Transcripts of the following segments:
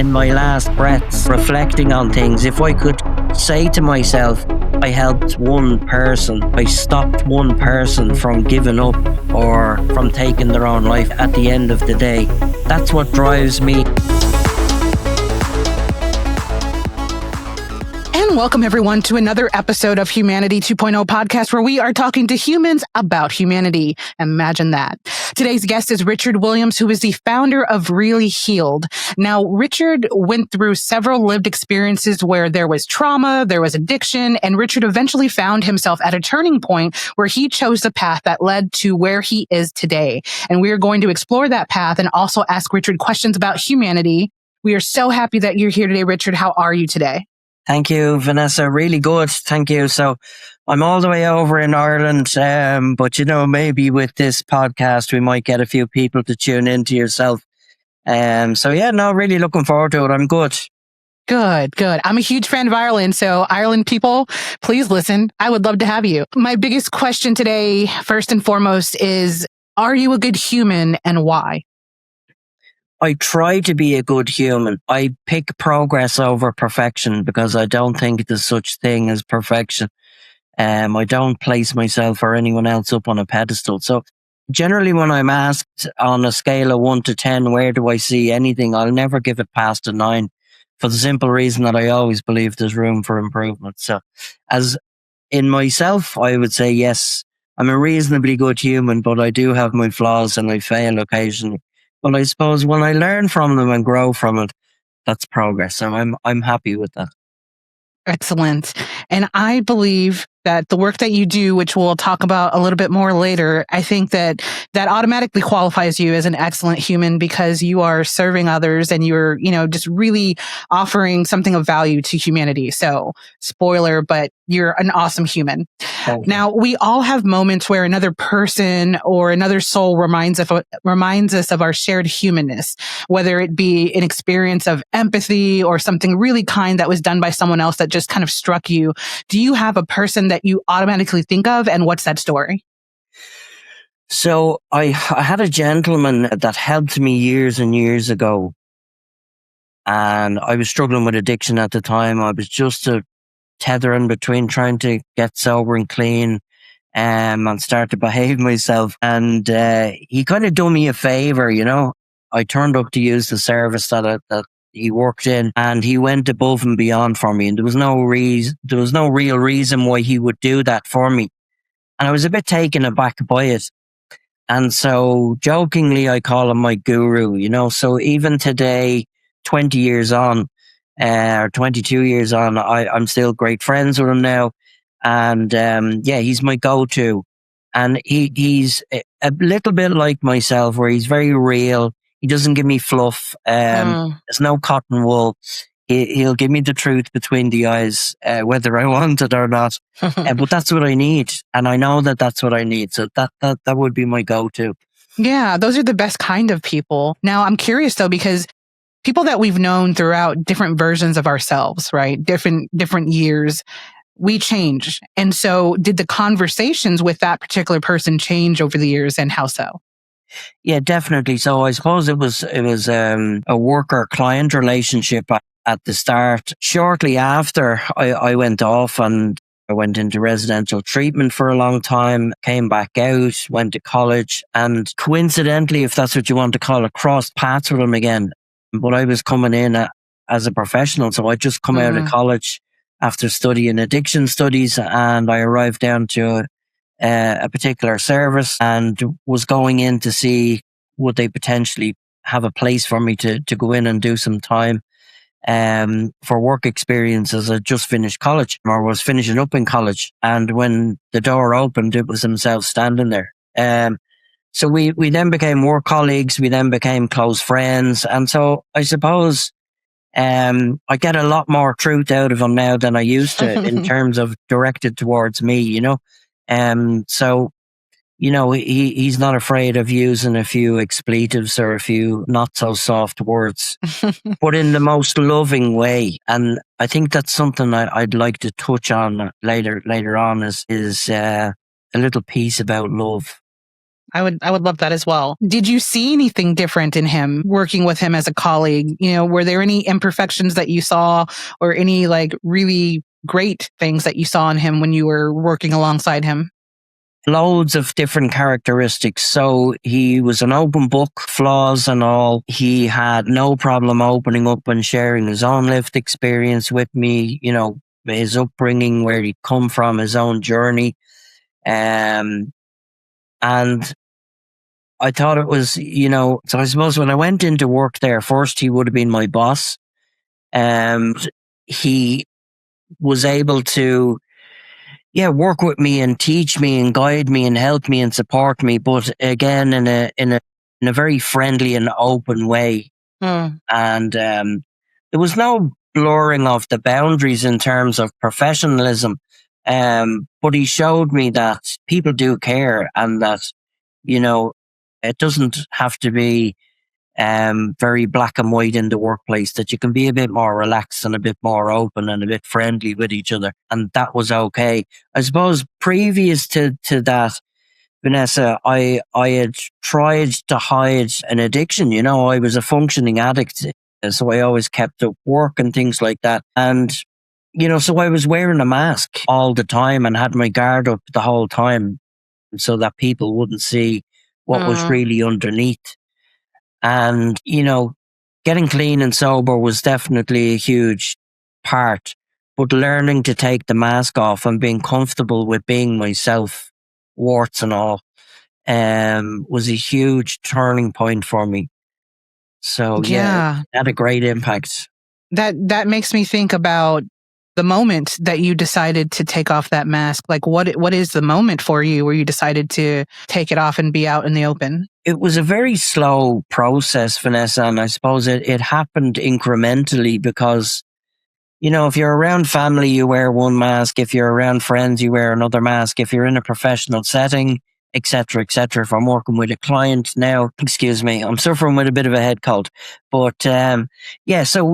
in my last breaths, reflecting on things, if I could say to myself, I helped one person, I stopped one person from giving up or from taking their own life at the end of the day, that's what drives me. And welcome everyone to another episode of Humanity 2.0 podcast, where we are talking to humans about humanity. Imagine that. Today's guest is Richard Williams, who is the founder of Really Healed. Now, Richard went through several lived experiences where there was trauma, there was addiction, and Richard eventually found himself at a turning point where he chose the path that led to where he is today. And we are going to explore that path and also ask Richard questions about humanity. We are so happy that you're here today, Richard. How are you today? Thank you, Vanessa. Really good. Thank you. So I'm all the way over in Ireland, but maybe with this podcast, we might get a few people to tune into yourself. Really looking forward to it. I'm good. Good. I'm a huge fan of Ireland. So Ireland people, please listen. I would love to have you. My biggest question today, first and foremost, is, are you a good human and why? I try to be a good human. I pick progress over perfection because I don't think there's such thing as perfection. I don't place myself or anyone else up on a pedestal. So generally when I'm asked on a scale of 1 to 10, where do I see anything? I'll never give it past a 9 for the simple reason that I always believe there's room for improvement. So as in myself, I would say, yes, I'm a reasonably good human, but I do have my flaws and I fail occasionally. But I suppose when I learn from them and grow from it, that's progress. So I'm happy with that. Excellent. And I believe that the work that you do, which we'll talk about a little bit more later, I think that automatically qualifies you as an excellent human because you are serving others and you're, just really offering something of value to humanity. So spoiler, but you're an awesome human. Okay. Now, we all have moments where another person or another soul reminds us of our shared humanness, whether it be an experience of empathy or something really kind that was done by someone else that just kind of struck you. Do you have a person that you automatically think of, and what's that story? So I had a gentleman that helped me years and years ago, and I was struggling with addiction at the time. I was just tethering between trying to get sober and clean and start to behave myself. And he kind of done me a favor, I turned up to use the service that he worked in, and he went above and beyond for me. And there was no real reason why he would do that for me. And I was a bit taken aback by it. And so jokingly, I call him my guru, so even today, 20 years on, or 22 years on, I'm still great friends with him now. And he's my go-to. And he's a little bit like myself, where he's very real. He doesn't give me fluff. There's no cotton wool. He'll give me the truth between the eyes, whether I want it or not. But that's what I need. And I know that that's what I need. So that would be my go-to. Yeah, those are the best kind of people. Now, I'm curious though, because people that we've known throughout different versions of ourselves, right? Different years, we change. And so did the conversations with that particular person change over the years, and how so? Yeah, definitely. So I suppose it was a worker-client relationship at the start. Shortly after, I went off and I went into residential treatment for a long time, came back out, went to college, and coincidentally, if that's what you want to call it, crossed paths with him again. But I was coming in as a professional, so I just come out of college after studying addiction studies, and I arrived down to a particular service and was going in to see would they potentially have a place for me to go in and do some time for work experience, as I just finished college or was finishing up in college. And when the door opened, it was himself standing there. So we then became work colleagues. We then became close friends. And so I suppose I get a lot more truth out of him now than I used to in terms of directed towards me, So, he's not afraid of using a few expletives or a few not so soft words, but in the most loving way. And I think that's something I'd like to touch on later on is a little piece about love. I would love that as well. Did you see anything different in him working with him as a colleague? Were there any imperfections that you saw or any like really great things that you saw in him when you were working alongside him? Loads of different characteristics. So he was an open book, flaws and all. He had no problem opening up and sharing his own lived experience with me, his upbringing, where he'd come from, his own journey. And I thought it was, so I suppose when I went into work there, first he would have been my boss. He was able to work with me and teach me and guide me and help me and support me, but again in a very friendly and open way. And there was no blurring of the boundaries in terms of professionalism. But he showed me that people do care, and that it doesn't have to be very black and white in the workplace, that you can be a bit more relaxed and a bit more open and a bit friendly with each other. And that was okay. I suppose previous to that, Vanessa, I had tried to hide an addiction. I was a functioning addict. So I always kept up work and things like that. And, so I was wearing a mask all the time and had my guard up the whole time so that people wouldn't see what was really underneath. And, getting clean and sober was definitely a huge part, but learning to take the mask off and being comfortable with being myself, warts and all, was a huge turning point for me. So it had a great impact. That makes me think about the moment that you decided to take off that mask. Like what is the moment for you where you decided to take it off and be out in the open? It was a very slow process, Vanessa, and I suppose it happened incrementally because, if you're around family, you wear one mask. If you're around friends, you wear another mask. If you're in a professional setting, etc., etc. If I'm working with a client now, excuse me, I'm suffering with a bit of a head cold. But so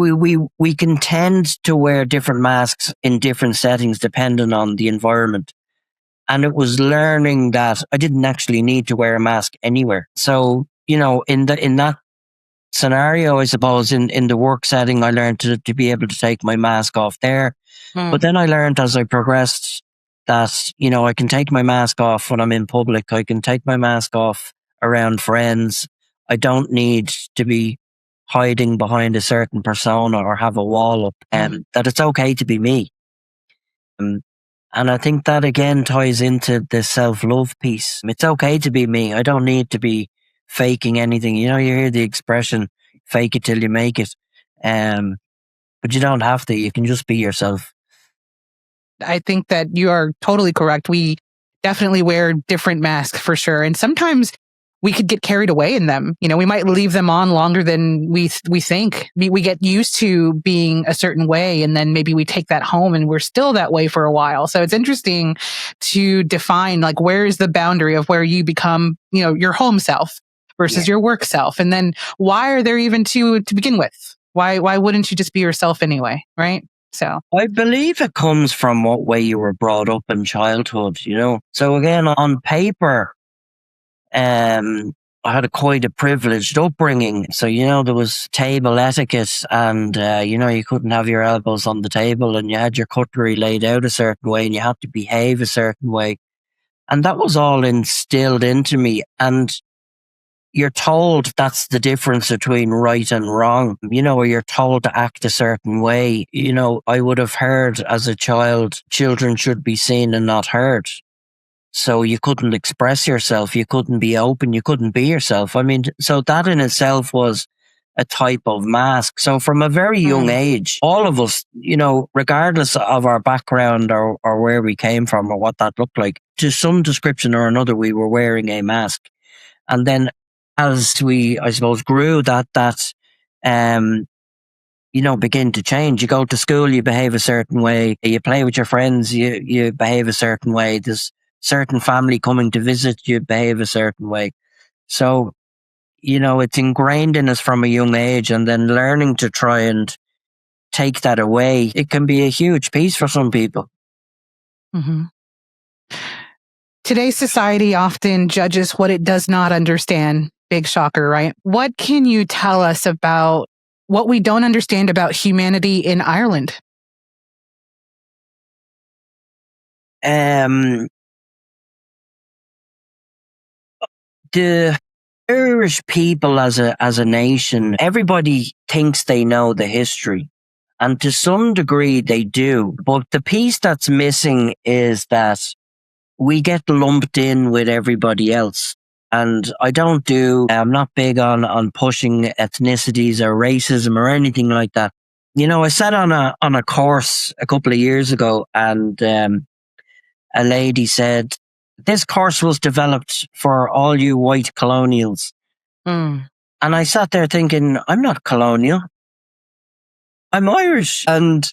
we can tend to wear different masks in different settings depending on the environment. And it was learning that I didn't actually need to wear a mask anywhere. So, in that scenario, I suppose in the work setting, I learned to be able to take my mask off there. But then I learned as I progressed that, I can take my mask off when I'm in public. I can take my mask off around friends. I don't need to be hiding behind a certain persona or have a wall up, and that it's okay to be me. And I think that again ties into the self-love piece. It's okay to be me. I don't need to be faking anything. You hear the expression, fake it till you make it. But you don't have to. You can just be yourself. I think that you are totally correct. We definitely wear different masks for sure. And sometimes we could get carried away in them. We might leave them on longer than we think. We get used to being a certain way, and then maybe we take that home and we're still that way for a while. So it's interesting to define, like, where is the boundary of where you become, your home self versus your work self? And then why are there even two to begin with? Why wouldn't you just be yourself anyway? Right. So I believe it comes from what way you were brought up in childhood, So again, on paper, I had quite a privileged upbringing. So, there was table etiquette and, you couldn't have your elbows on the table and you had your cutlery laid out a certain way and you had to behave a certain way. And that was all instilled into me. And you're told that's the difference between right and wrong, or you're told to act a certain way. I would have heard as a child, children should be seen and not heard. So you couldn't express yourself. You couldn't be open. You couldn't be yourself. I mean, so that in itself was a type of mask. So from a very young age, all of us, regardless of our background or where we came from or what that looked like, to some description or another, we were wearing a mask. And then as we, I suppose, grew, that begin to change. You go to school, you behave a certain way. You play with your friends, you behave a certain way. There's certain family coming to visit, you behave a certain way. So, it's ingrained in us from a young age, and then learning to try and take that away, it can be a huge piece for some people. Mm-hmm. Today's society often judges what it does not understand. Big shocker, right? What can you tell us about what we don't understand about humanity in Ireland? The Irish people as a nation, everybody thinks they know the history. And to some degree they do. But the piece that's missing is that we get lumped in with everybody else. And I'm not big on pushing ethnicities or racism or anything like that. You know, I sat on a course a couple of years ago, and a lady said, "This course was developed for all you white colonials." Mm. And I sat there thinking, I'm not colonial. I'm Irish. And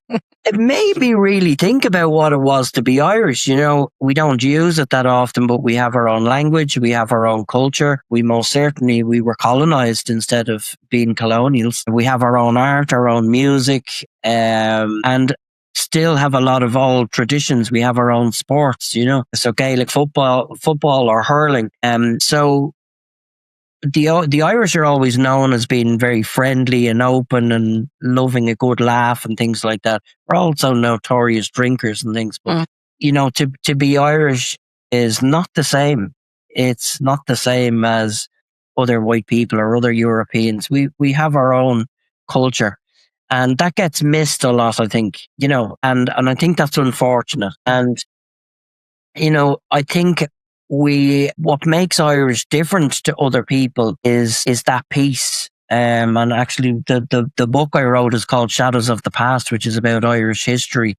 it made me really think about what it was to be Irish. You know, we don't use it that often, but we have our own language. We have our own culture. We were colonized instead of being colonials. We have our own art, our own music, and still have a lot of old traditions. We have our own sports, you know, so Gaelic football or hurling. So the Irish are always known as being very friendly and open and loving a good laugh and things like that. We're also notorious drinkers and things, but you know, to be Irish is not the same. It's not the same as other white people or other Europeans. We have our own culture. And that gets missed a lot, I think, you know, and I think that's unfortunate. And you know, I think what makes Irish different to other people is that piece. And actually the book I wrote is called Shadows of the Past, which is about Irish history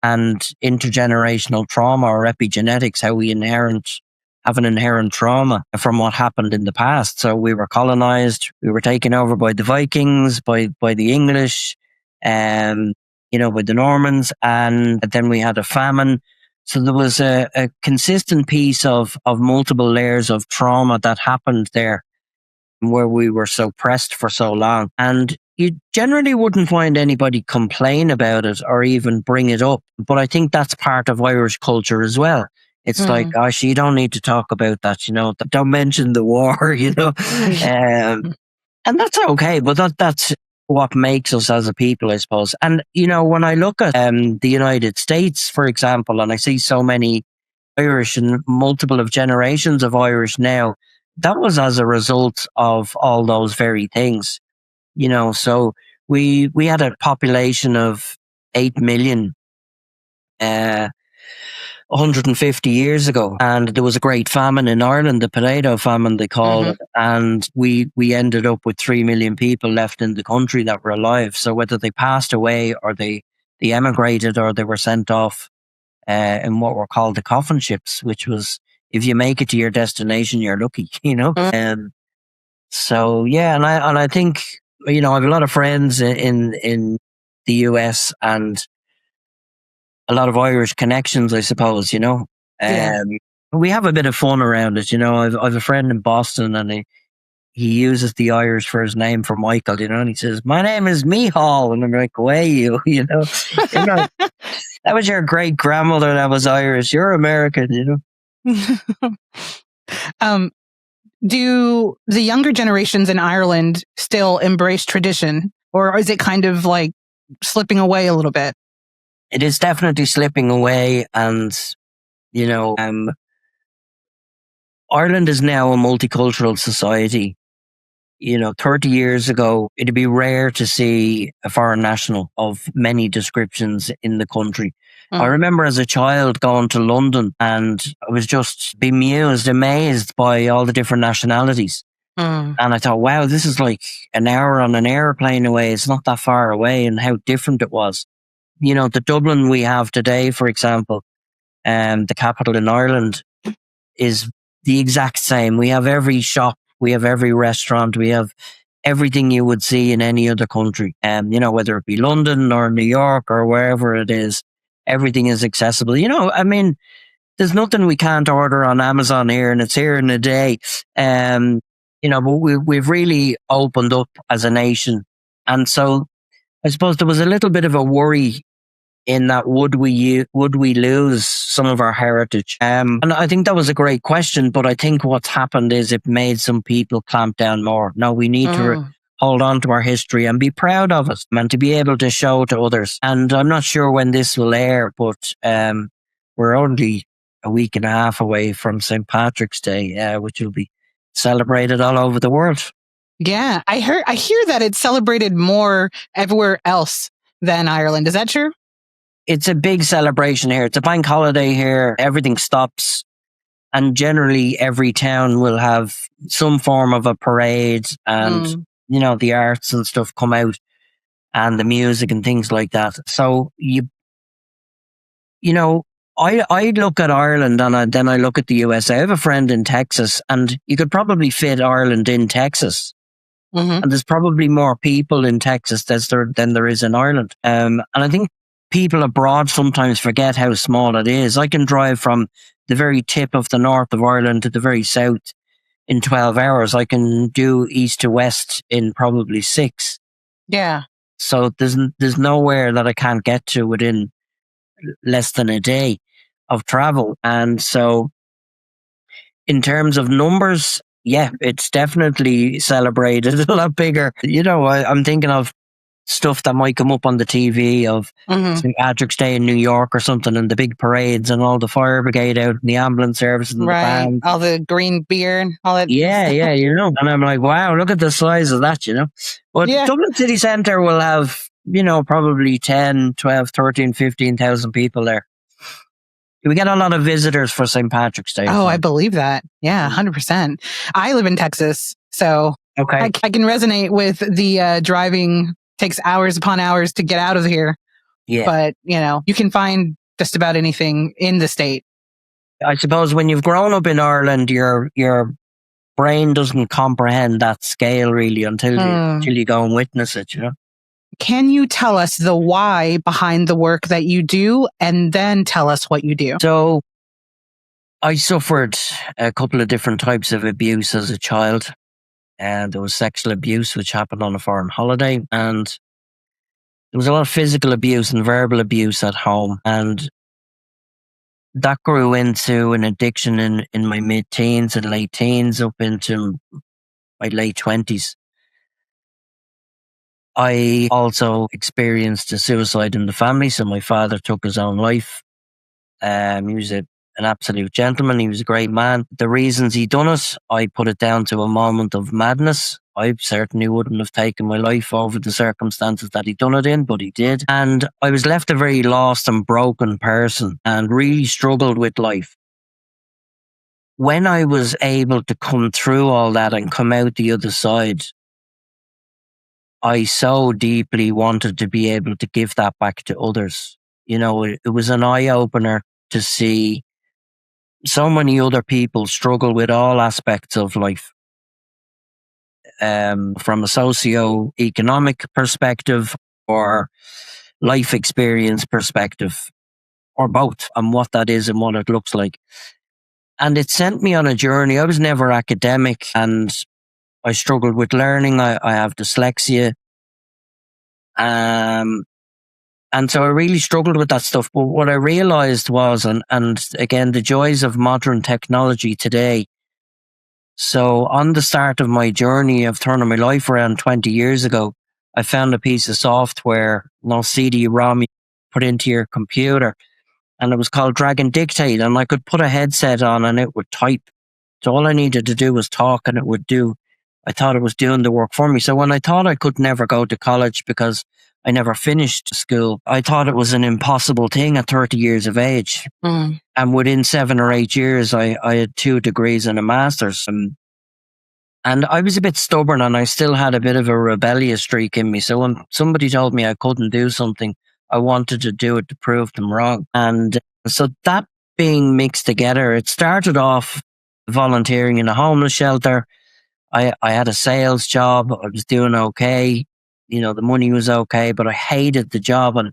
and intergenerational trauma or epigenetics, how we have an inherent trauma from what happened in the past. So we were colonized, we were taken over by the Vikings, by the English, you know, by the Normans, and then we had a famine. So there was a consistent piece of multiple layers of trauma that happened there where we were so pressed for so long. And you generally wouldn't find anybody complain about it or even bring it up. But I think that's part of Irish culture as well. It's like, gosh, you don't need to talk about that, you know, don't mention the war, you know. And that's okay, but that's what makes us as a people, I suppose. And, you know, when I look at the United States, for example, and I see so many Irish and multiple of generations of Irish now, that was as a result of all those very things, you know. So we had a population of 8 million, 150 years ago, and there was a great famine in Ireland, the potato famine they call it, and we ended up with 3 million people left in the country that were alive. So whether they passed away or they emigrated or they were sent off in what were called the coffin ships, which was, if you make it to your destination, you're lucky, you know. So yeah, and I think, you know, I have a lot of friends in the US and a lot of Irish connections, I suppose, you know. We have a bit of fun around it, you know. I've a friend in Boston, and he uses the Irish for his name for Michael, you know, and he says, "My name is Mihal," and I'm like, "Way you, you know, you're not, that was your great grandmother that was Irish. You're American, you know." Do the younger generations in Ireland still embrace tradition, or is it kind of like slipping away a little bit? It is definitely slipping away, and you know, Ireland is now a multicultural society. You know, 30 years ago, it'd be rare to see a foreign national of many descriptions in the country. I remember as a child going to London, and I was just bemused, amazed by all the different nationalities. And I thought, wow, this is like an hour on an airplane away. It's not that far away, and how different it was. You know, the Dublin we have today, for example, the capital in Ireland, is the exact same. We have every shop, we have every restaurant, we have everything you would see in any other country. You know, whether it be London or New York or wherever it is, everything is accessible. You know, I mean, there's nothing we can't order on Amazon here, and it's here in a day. You know, but we've really opened up as a nation. And so I suppose there was a little bit of a worry in that would we lose some of our heritage? And I think that was a great question, but I think what's happened is it made some people clamp down more. No, we need to hold on to our history and be proud of it and to be able to show to others. And I'm not sure when this will air, but we're only a week and a half away from St. Patrick's Day, which will be celebrated all over the world. Yeah, I hear that it's celebrated more everywhere else than Ireland. Is that true? It's a big celebration here. It's a bank holiday here. Everything stops. And generally every town will have some form of a parade and, the arts and stuff come out and the music and things like that. So I look at Ireland and then I look at the USA. I have a friend in Texas and you could probably fit Ireland in Texas. And there's probably more people in Texas than there is in Ireland. And I think people abroad sometimes forget how small it is. I can drive from the very tip of the north of Ireland to the very south in 12 hours. I can do east to west in probably 6. Yeah. So there's nowhere that I can't get to within less than a day of travel. And so in terms of numbers, yeah, it's definitely celebrated a lot bigger. I'm thinking of stuff that might come up on the TV of St. Patrick's Day in New York or something, and the big parades and all the fire brigade out and the ambulance service and the band. All the green beer and all that. Yeah, and I'm like, wow, look at the size of that, But Dublin City Centre will have, probably 10, 12, 13, 15,000 people there. We get a lot of visitors for St. Patrick's Day. Oh, I believe that. Yeah, 100%. I live in Texas, so okay. I can resonate with the driving takes hours upon hours to get out of here. Yeah. But, you can find just about anything in the state. I suppose when you've grown up in Ireland, your brain doesn't comprehend that scale really until you go and witness it, Can you tell us the why behind the work that you do and then tell us what you do? So I suffered a couple of different types of abuse as a child. And there was sexual abuse, which happened on a foreign holiday. And there was a lot of physical abuse and verbal abuse at home. And that grew into an addiction in my mid-teens and late teens up into my late 20s. I also experienced a suicide in the family. So my father took his own life. He was an absolute gentleman. He was a great man. The reasons he done it, I put it down to a moment of madness. I certainly wouldn't have taken my life over the circumstances that he done it in, but he did. And I was left a very lost and broken person and really struggled with life. When I was able to come through all that and come out the other side, I so deeply wanted to be able to give that back to others. It was an eye-opener to see so many other people struggle with all aspects of life. From a socio-economic perspective or life experience perspective, or both, and what that is and what it looks like. And it sent me on a journey. I was never academic and I struggled with learning. I have dyslexia. And so I really struggled with that stuff. But what I realized was, and again, the joys of modern technology today. So on the start of my journey of turning my life around 20 years ago, I found a piece of software, CD-ROM, you put into your computer, and it was called Drag and Dictate. And I could put a headset on and it would type. So all I needed to do was talk and it would do. I thought it was doing the work for me. So when I thought I could never go to college because I never finished school, I thought it was an impossible thing at 30 years of age. And within 7 or 8 years, I had 2 degrees and a master's. And I was a bit stubborn and I still had a bit of a rebellious streak in me. So when somebody told me I couldn't do something, I wanted to do it to prove them wrong. And so that being mixed together, it started off volunteering in a homeless shelter. I had a sales job. I was doing okay. The money was okay, but I hated the job. And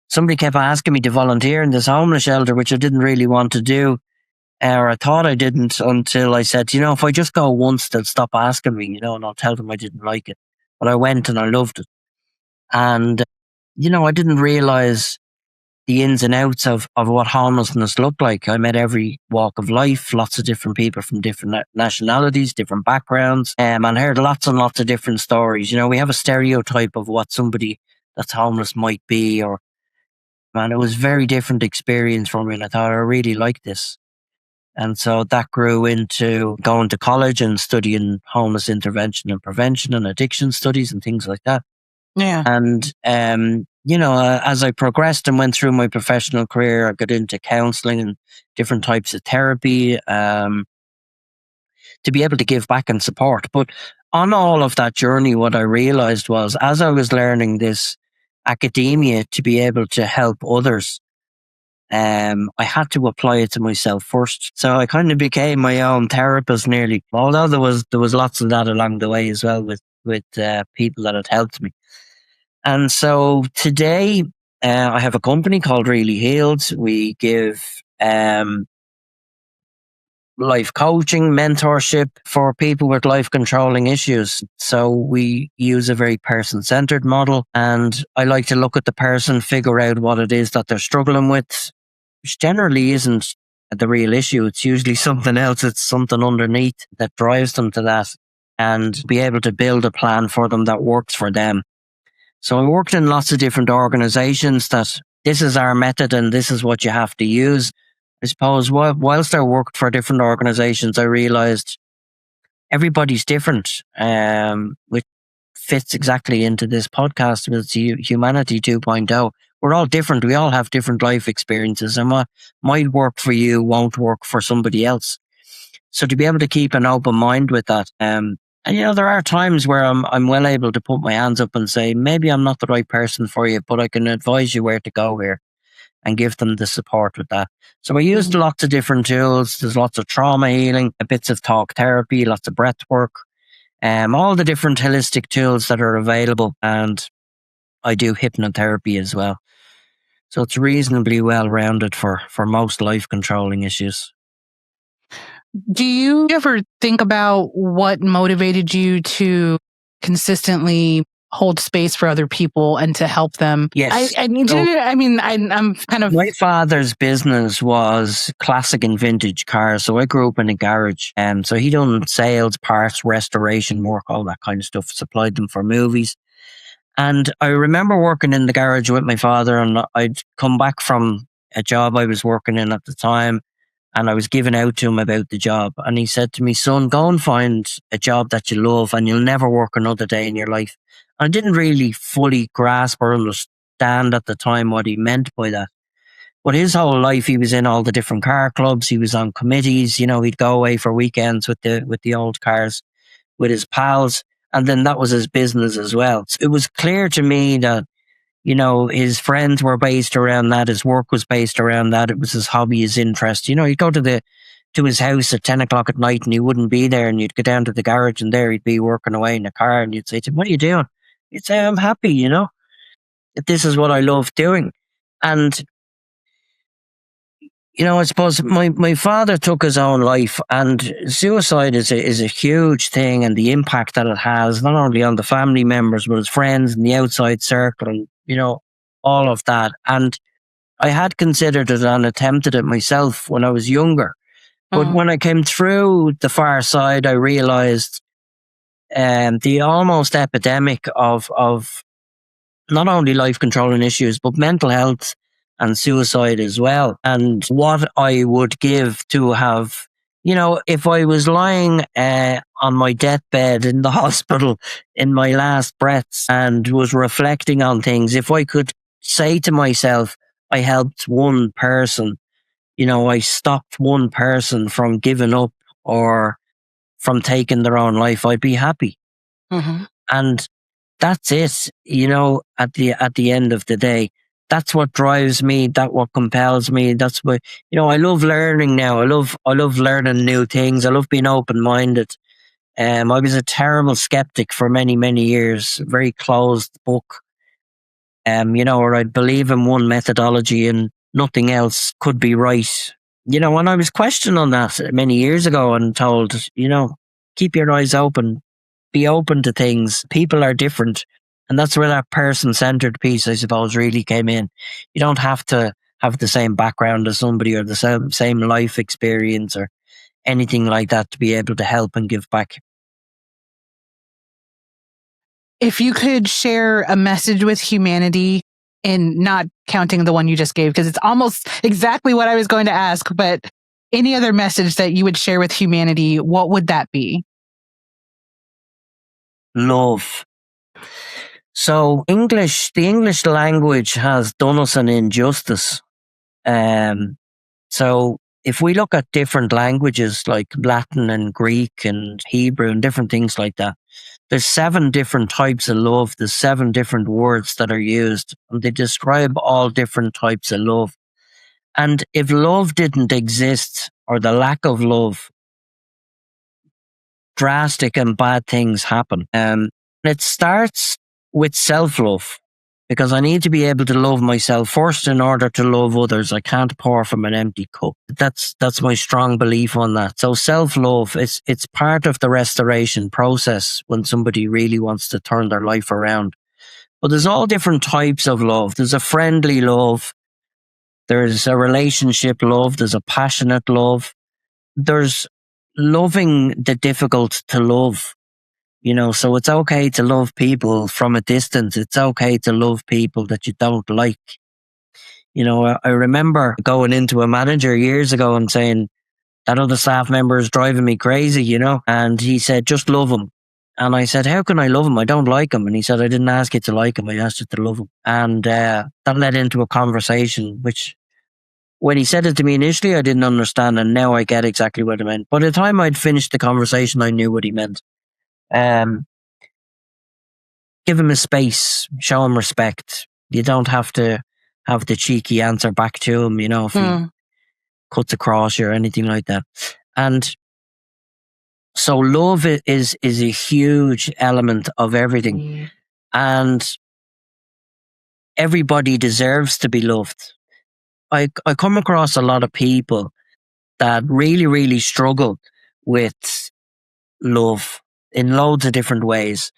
somebody kept asking me to volunteer in this homeless shelter, which I didn't really want to do. Or I thought I didn't until I said, if I just go once, they'll stop asking me, and I'll tell them I didn't like it. But I went and I loved it. And, I didn't realize the ins and outs of what homelessness looked like. I met every walk of life, lots of different people from different nationalities, different backgrounds, and heard lots and lots of different stories. You know, we have a stereotype of what somebody that's homeless might be, and it was a very different experience for me, and I thought I really liked this. And so that grew into going to college and studying homeless intervention and prevention and addiction studies and things like that. Yeah. And, as I progressed and went through my professional career, I got into counseling and different types of therapy to be able to give back and support. But on all of that journey, what I realized was as I was learning this academia to be able to help others, I had to apply it to myself first. So I kind of became my own therapist nearly, although there was lots of that along the way as well with people that had helped me. And so today, I have a company called Really Healed. We give life coaching, mentorship for people with life controlling issues. So we use a very person centered model. And I like to look at the person, figure out what it is that they're struggling with, which generally isn't the real issue. It's usually something else. It's something underneath that drives them to that, and be able to build a plan for them that works for them. So I worked in lots of different organizations that this is our method and this is what you have to use. I suppose whilst I worked for different organizations, I realized everybody's different, which fits exactly into this podcast with Humanity 2.0. We're all different. We all have different life experiences, and what might work for you won't work for somebody else. So to be able to keep an open mind with that, and there are times where I'm well able to put my hands up and say, maybe I'm not the right person for you, but I can advise you where to go here and give them the support with that. So I used lots of different tools. There's lots of trauma healing, bits of talk therapy, lots of breath work, all the different holistic tools that are available. And I do hypnotherapy as well. So it's reasonably well rounded for most life controlling issues. Do you ever think about what motivated you to consistently hold space for other people and to help them? Yes. I'm kind of... My father's business was classic and vintage cars. So I grew up in a garage. So he done sales, parts, restoration work, all that kind of stuff, supplied them for movies. And I remember working in the garage with my father, and I'd come back from a job I was working in at the time, and I was giving out to him about the job. And he said to me, son, go and find a job that you love and you'll never work another day in your life. And I didn't really fully grasp or understand at the time what he meant by that. But his whole life, he was in all the different car clubs. He was on committees. He'd go away for weekends with the old cars with his pals. And then that was his business as well. So it was clear to me that, his friends were based around that. His work was based around that. It was his hobby, his interest. He'd go to his house at 10 o'clock at night and he wouldn't be there. And you'd go down to the garage and there he'd be working away in the car. And you'd say to him, what are you doing? He'd say, I'm happy, this is what I love doing. And, I suppose my father took his own life, and suicide is a huge thing, and the impact that it has, not only on the family members, but his friends and the outside circle and, all of that. And I had considered it and attempted it myself when I was younger. But when I came through the far side, I realized the almost epidemic of not only life controlling issues, but mental health and suicide as well. And what I would give to have, if I was lying on my deathbed in the hospital in my last breaths and was reflecting on things, if I could say to myself, I helped one person, I stopped one person from giving up or from taking their own life, I'd be happy. And that's it, at the end of the day. That's what drives me. That's what compels me. That's what, I love learning now. I love learning new things. I love being open-minded. I was a terrible skeptic for many, many years, very closed book. Where I'd believe in one methodology and nothing else could be right. And I was questioned on that many years ago and told, keep your eyes open, be open to things. People are different. And that's where that person-centered piece, I suppose, really came in. You don't have to have the same background as somebody or the same life experience or anything like that to be able to help and give back. If you could share a message with humanity, and not counting the one you just gave, because it's almost exactly what I was going to ask, but any other message that you would share with humanity, what would that be? Love. So the English language has done us an injustice. So if we look at different languages like Latin and Greek and Hebrew and different things like that, there's 7 different types of love. There's 7 different words that are used, and they describe all different types of love. And if love didn't exist, or the lack of love, drastic and bad things happen. It starts with self-love, because I need to be able to love myself first in order to love others. I can't pour from an empty cup. That's my strong belief on that. So self-love, it's part of the restoration process when somebody really wants to turn their life around. But there's all different types of love. There's a friendly love. There's a relationship love. There's a passionate love. There's loving the difficult to love. So it's okay to love people from a distance. It's okay to love people that you don't like. I remember going into a manager years ago and saying, that other staff member is driving me crazy, and he said, just love him. And I said, how can I love him? I don't like him. And he said, I didn't ask you to like him. I asked you to love him. And that led into a conversation, which when he said it to me initially, I didn't understand. And now I get exactly what he meant. By the time I'd finished the conversation, I knew what he meant. Give him a space, show him respect. You don't have to have the cheeky answer back to him, if he cuts across you or anything like that. And so love is a huge element of everything. And everybody deserves to be loved. I come across a lot of people that really, really struggle with love in loads of different ways.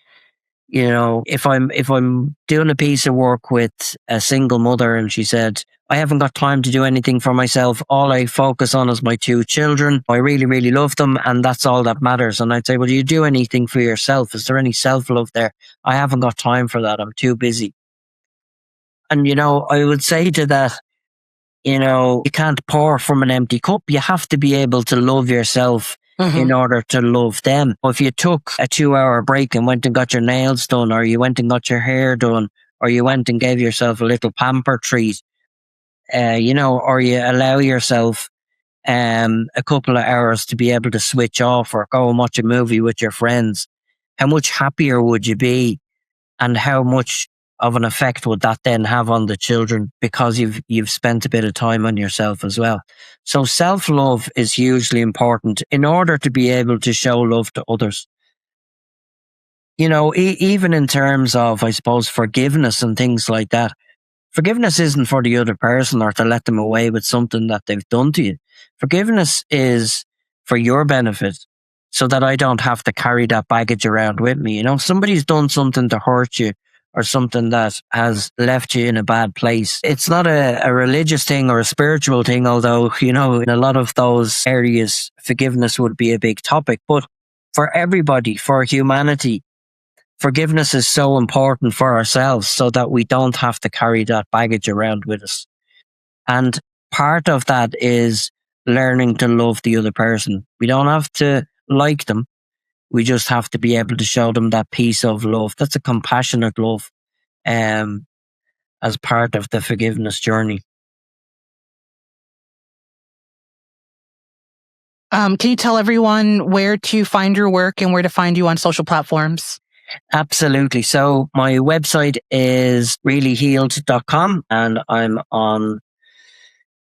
If I'm doing a piece of work with a single mother and she said, I haven't got time to do anything for myself. All I focus on is my 2 children. I really, really love them, and that's all that matters. And I'd say, well, do you do anything for yourself? Is there any self-love there? I haven't got time for that. I'm too busy. And, I would say to that, you can't pour from an empty cup. You have to be able to love yourself in order to love them. If you took a 2-hour break and went and got your nails done, or you went and got your hair done, or you went and gave yourself a little pamper treat, or you allow yourself a couple of hours to be able to switch off or go and watch a movie with your friends, how much happier would you be? And how much of an effect would that then have on the children, because you've spent a bit of time on yourself as well. So self-love is hugely important in order to be able to show love to others. Even in terms of, I suppose, forgiveness and things like that. Forgiveness isn't for the other person or to let them away with something that they've done to you. Forgiveness is for your benefit, so that I don't have to carry that baggage around with me. Somebody's done something to hurt you or something that has left you in a bad place. It's not a religious thing or a spiritual thing, although, in a lot of those areas, forgiveness would be a big topic. But for everybody, for humanity, forgiveness is so important for ourselves, so that we don't have to carry that baggage around with us. And part of that is learning to love the other person. We don't have to like them. We just have to be able to show them that piece of love. That's a compassionate love, as part of the forgiveness journey. Can you tell everyone where to find your work and where to find you on social platforms? Absolutely. So my website is reallyhealed.com, and I'm on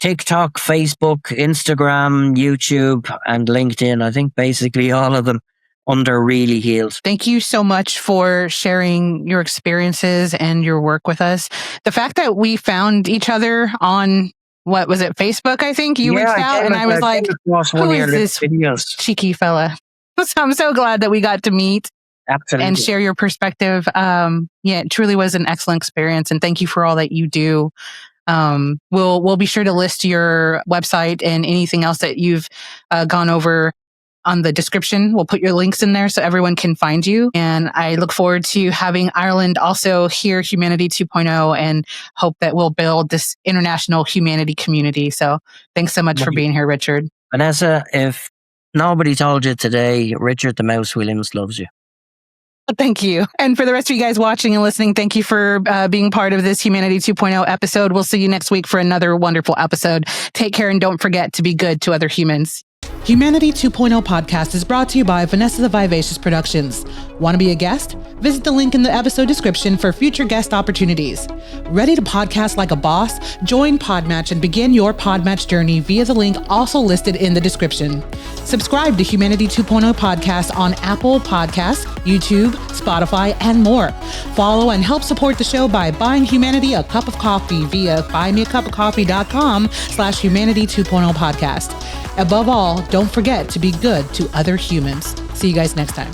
TikTok, Facebook, Instagram, YouTube, and LinkedIn. I think basically all of them under Really Healed. Thank you so much for sharing your experiences and your work with us. The fact that we found each other on, what was it, Facebook, I think? You reached out and I was like, who is this cheeky fella? So I'm so glad that we got to meet. Absolutely. and share your perspective. It truly was an excellent experience, and thank you for all that you do. We'll be sure to list your website and anything else that you've gone over on the description. We'll put your links in there so everyone can find you. And I look forward to having Ireland also hear Humanity 2.0 and hope that we'll build this international humanity community. So thanks so much for being here, Richard. Vanessa, if nobody told you today, Richard the Mouse Williams loves you. Thank you. And for the rest of you guys watching and listening, thank you for being part of this Humanity 2.0 episode. We'll see you next week for another wonderful episode. Take care and don't forget to be good to other humans. Humanity 2.0 podcast is brought to you by Vanessa the Vivacious Productions. Want to be a guest? Visit the link in the episode description for future guest opportunities. Ready to podcast like a boss? Join Podmatch and begin your Podmatch journey via the link also listed in the description. Subscribe to Humanity 2.0 podcast on Apple Podcasts, YouTube, Spotify, and more. Follow and help support the show by buying Humanity a cup of coffee via buymeacupofcoffee.com/Humanity 2.0 podcast. Above all, don't forget to be good to other humans. See you guys next time.